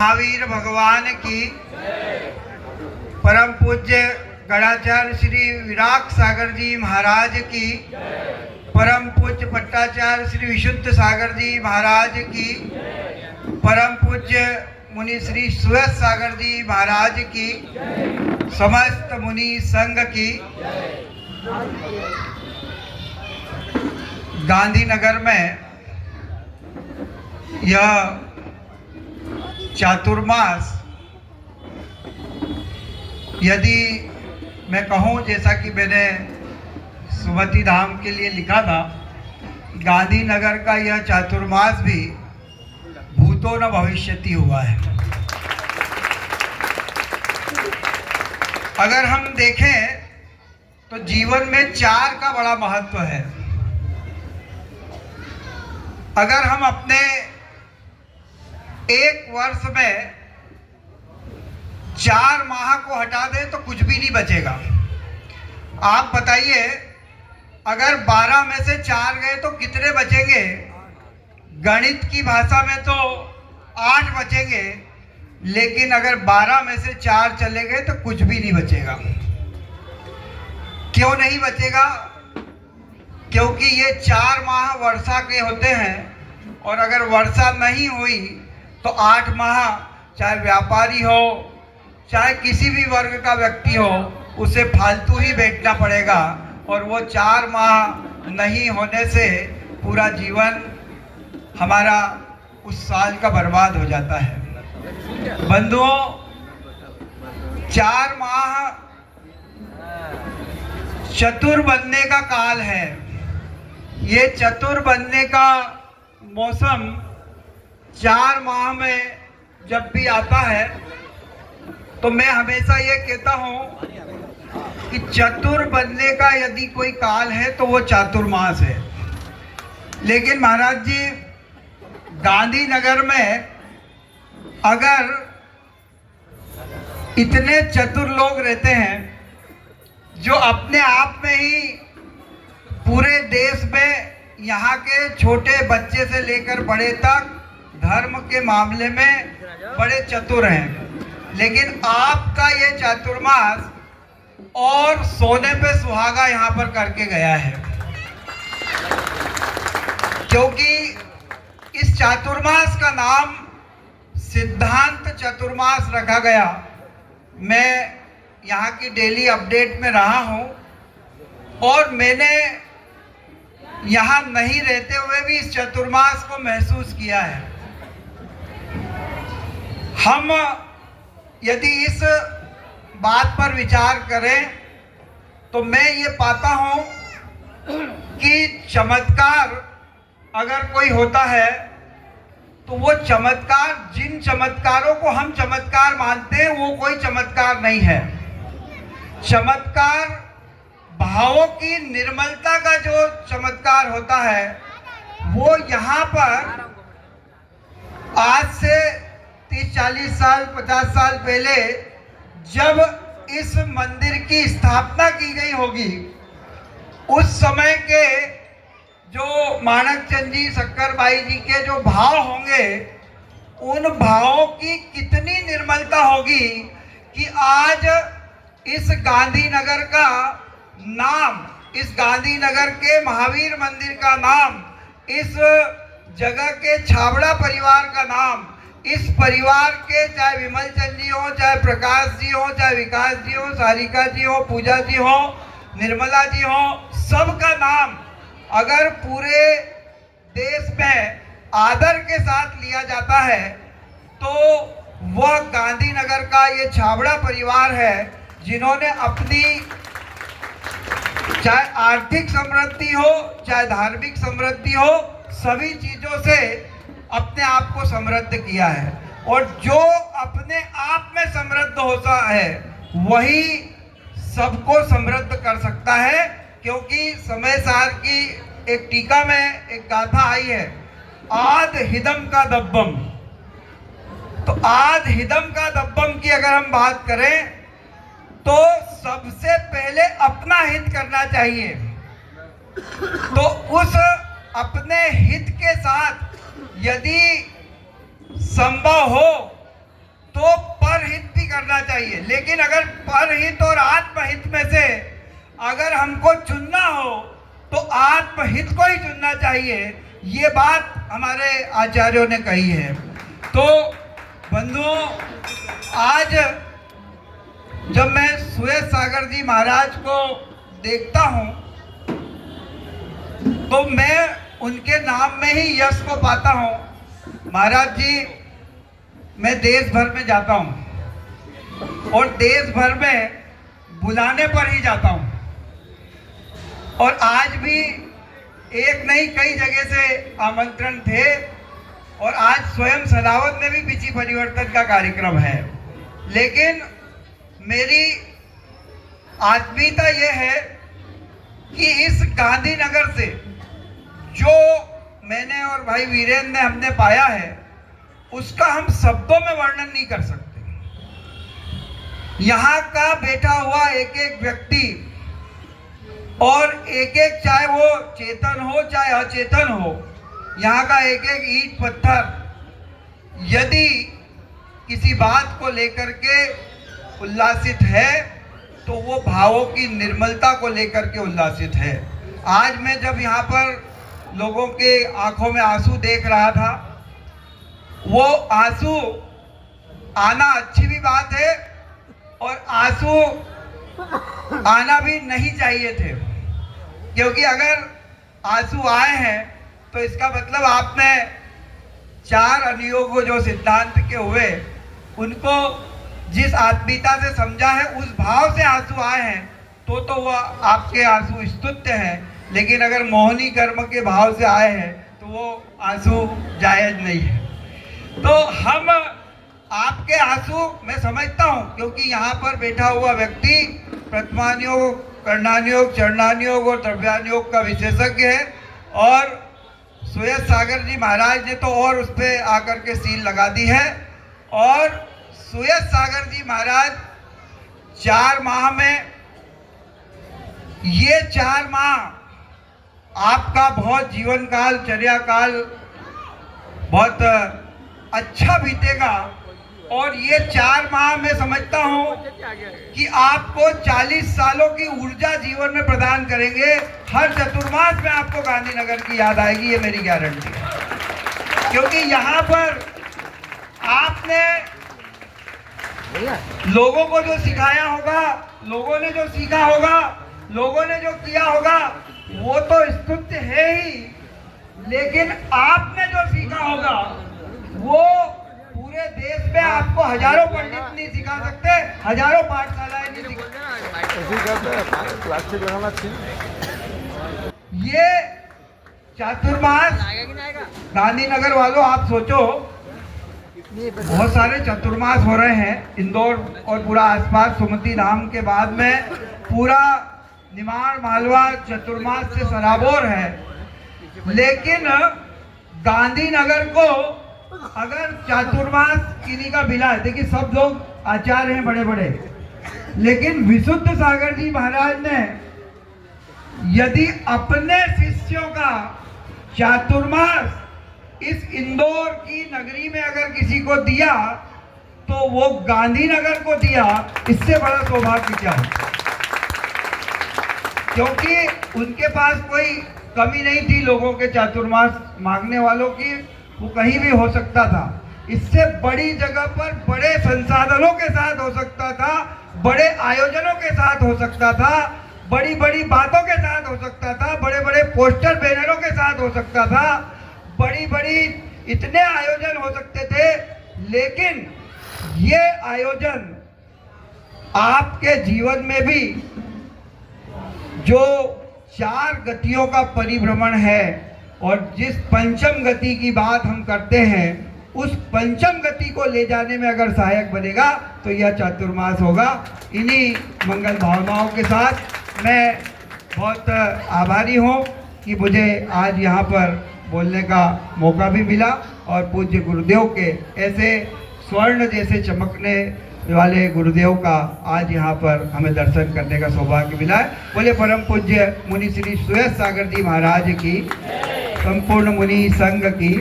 महावीर भगवान की, परम पूज्य गणाचार्य श्री विराग सागर जी महाराज की, परम पूज्य पट्टाचार्य श्री विशुद्ध सागर जी महाराज की, परम पूज्य मुनि श्री सुयस सागर जी महाराज की, समस्त मुनि संघ की। गांधीनगर में यह चातुर्मास, यदि मैं कहूँ, जैसा कि मैंने सुमति धाम के लिए लिखा था, गांधीनगर का यह चातुर्मास भी भूतो न भविष्यति हुआ है। अगर हम देखें तो जीवन में 4 का बड़ा महत्व है। अगर हम अपने 1 वर्ष में 4 माह को हटा दें तो कुछ भी नहीं बचेगा। आप बताइए, अगर 12 में से 4 गए तो कितने बचेंगे? गणित की भाषा में तो 8 बचेंगे, लेकिन अगर 12 में से 4 चले गए तो कुछ भी नहीं बचेगा। क्यों नहीं बचेगा? क्योंकि ये 4 माह वर्षा के होते हैं, और अगर वर्षा नहीं हुई तो 8 माह, चाहे व्यापारी हो चाहे किसी भी वर्ग का व्यक्ति हो, उसे फालतू ही बैठना पड़ेगा, और वो 4 माह नहीं होने से पूरा जीवन हमारा उस साल का बर्बाद हो जाता है। बंधुओं, 4 माह चतुर बनने का काल है। ये चतुर बनने का मौसम 4 माह में जब भी आता है तो मैं हमेशा ये कहता हूँ कि चतुर बनने का यदि कोई काल है तो वो चातुर्मास है। लेकिन महाराज जी, गांधीनगर में अगर इतने चतुर लोग रहते हैं जो अपने आप में ही पूरे देश में यहाँ के छोटे बच्चे से लेकर बड़े तक धर्म के मामले में बड़े चतुर हैं, लेकिन आपका ये चातुर्मास और सोने पे सुहागा यहाँ पर करके गया है। क्योंकि इस चातुर्मास का नाम सिद्धांत चतुर्मास रखा गया। मैं यहाँ की डेली अपडेट में रहा हूँ और मैंने यहाँ नहीं रहते हुए भी इस चतुर्मास को महसूस किया है। हम यदि इस बात पर विचार करें तो मैं ये पाता हूँ कि चमत्कार अगर कोई होता है तो वो चमत्कार, जिन चमत्कारों को हम चमत्कार मानते हैं, वो कोई चमत्कार नहीं है। चमत्कार भावों की निर्मलता का जो चमत्कार होता है, वो यहाँ पर आज से 30-40 साल 50 साल पहले जब इस मंदिर की स्थापना की गई होगी, उस समय के जो माणकचंद जी, शक्करबाई जी के जो भाव होंगे, उन भावों की कितनी निर्मलता होगी कि आज इस गांधीनगर का नाम, इस गांधीनगर के महावीर मंदिर का नाम, इस जगह के छाबड़ा परिवार का नाम, इस परिवार के चाहे विमल चंद जी हो, चाहे प्रकाश जी हो, चाहे विकास जी हो, सारिका जी हो, पूजा जी हो, निर्मला जी हो, सबका नाम अगर पूरे देश में आदर के साथ लिया जाता है तो वह गांधीनगर का ये छाबड़ा परिवार है, जिन्होंने अपनी चाहे आर्थिक समृद्धि हो चाहे धार्मिक समृद्धि हो, सभी चीजों से अपने आप को समृद्ध किया है। और जो अपने आप में समृद्ध होता है वही सबको समृद्ध कर सकता है। क्योंकि समय सार की एक टीका में एक गाथा आई है, आद हिदम का दब्बम। तो आद हिदम का दब्बम की अगर हम बात करें तो सबसे पहले अपना हित करना चाहिए। तो उस अपने हित के साथ यदि संभव हो चाहिए, लेकिन अगर परहित और आत्महित में से अगर हमको चुनना हो तो आत्महित को ही चुनना चाहिए। ये बात हमारे आचार्यों ने कही है। तो बंधुओं, आज जब मैं सुयस सागर जी महाराज को देखता हूँ तो मैं उनके नाम में ही यश को पाता हूँ। महाराज जी, मैं देश भर में जाता हूँ और देश भर में बुलाने पर ही जाता हूँ, और आज भी एक नहीं कई जगह से आमंत्रण थे, और आज स्वयं सदावत में भी पिछी परिवर्तन का कार्यक्रम है। लेकिन मेरी आत्मीयता ये है कि इस गांधीनगर से जो मैंने और भाई वीरेंद्र ने हमने पाया है उसका हम शब्दों में वर्णन नहीं कर सकते। यहाँ का बैठा हुआ एक एक व्यक्ति और एक एक, चाहे वो चेतन हो चाहे अचेतन हो, यहाँ का एक एक ईंट पत्थर यदि किसी बात को लेकर के उल्लासित है तो वो भावों की निर्मलता को लेकर के उल्लासित है। आज मैं जब यहाँ पर लोगों के आंखों में आंसू देख रहा था, वो आंसू आना अच्छी भी बात है और आंसू आना भी नहीं चाहिए थे, क्योंकि अगर आंसू आए हैं तो इसका मतलब आपने चार अनुयोग जो सिद्धांत के हुए उनको जिस आत्मीयता से समझा है, उस भाव से आंसू आए हैं, तो वो आपके आंसू स्तुत्य हैं। लेकिन अगर मोहनी कर्म के भाव से आए हैं तो वो आंसू जायज नहीं है। तो हम आपके आंसू मैं समझता हूँ, क्योंकि यहाँ पर बैठा हुआ व्यक्ति प्रथमानुयोग, कर्णानुयोग, चरणानुयोग और द्रव्यानुयोग का विशेषज्ञ है, और सुयस सागर जी महाराज ने तो और उस पर आकर के सील लगा दी है। और सुयस सागर जी महाराज 4 माह में, ये 4 माह आपका बहुत जीवन काल, चर्या काल बहुत अच्छा बीतेगा, और ये 4 माह मैं समझता हूँ कि आपको 40 सालों की ऊर्जा जीवन में प्रदान करेंगे। हर चतुर्मास में आपको गांधीनगर की याद आएगी, ये मेरी गारंटी है। क्योंकि यहाँ पर आपने लोगों को जो सिखाया होगा, लोगों ने जो सीखा होगा, लोगों ने जो किया होगा, वो तो स्तुत्य है ही, लेकिन आपने जो सीखा होगा वो पूरे देश में आपको हजारों पंडित नहीं सिखा सकते, हजारों पाठशालाएं नहीं सिखा सकते। ये चातुर्मास गांधीनगर वालों, आप सोचो, बहुत सारे चतुर्मास हो रहे हैं इंदौर और पूरा आसपास। सुमति धाम के बाद में पूरा निमाड़ मालवा चतुर्मास से सराबोर है, लेकिन गांधीनगर को अगर चातुर्मास किन्हीं का मिला है, देखिए सब लोग आचार्य हैं बड़े बड़े, लेकिन विशुद्ध सागर जी महाराज ने यदि अपने शिष्यों का चातुर्मास इस इंदौर की नगरी में अगर किसी को दिया तो वो गांधीनगर को दिया। इससे बड़ा सौभाग्य क्या है? क्योंकि उनके पास कोई कमी नहीं थी लोगों के चातुर्मास मांगने वालों की, वो कहीं भी हो सकता था। इससे बड़ी जगह पर बड़े संसाधनों के साथ हो सकता था, बड़े आयोजनों के साथ हो सकता था, बड़ी बड़ी बातों के साथ हो सकता था, बड़े बड़े पोस्टर बैनरों के साथ हो सकता था, बड़ी बड़ी इतने आयोजन हो सकते थे। लेकिन ये आयोजन आपके जीवन में भी जो 4 गतियों का परिभ्रमण है, और जिस पंचम गति की बात हम करते हैं, उस पंचम गति को ले जाने में अगर सहायक बनेगा तो यह चातुर्मास होगा। इन्हीं मंगल भावनाओं के साथ मैं बहुत आभारी हूँ कि मुझे आज यहाँ पर बोलने का मौका भी मिला, और पूज्य गुरुदेव के ऐसे स्वर्ण जैसे चमकने वाले गुरुदेव का आज यहाँ पर हमें दर्शन करने का सौभाग्य मिला है। बोले परम पूज्य मुनि श्री सुयस सागर जी महाराज की, संपूर्ण मुनि संघ की।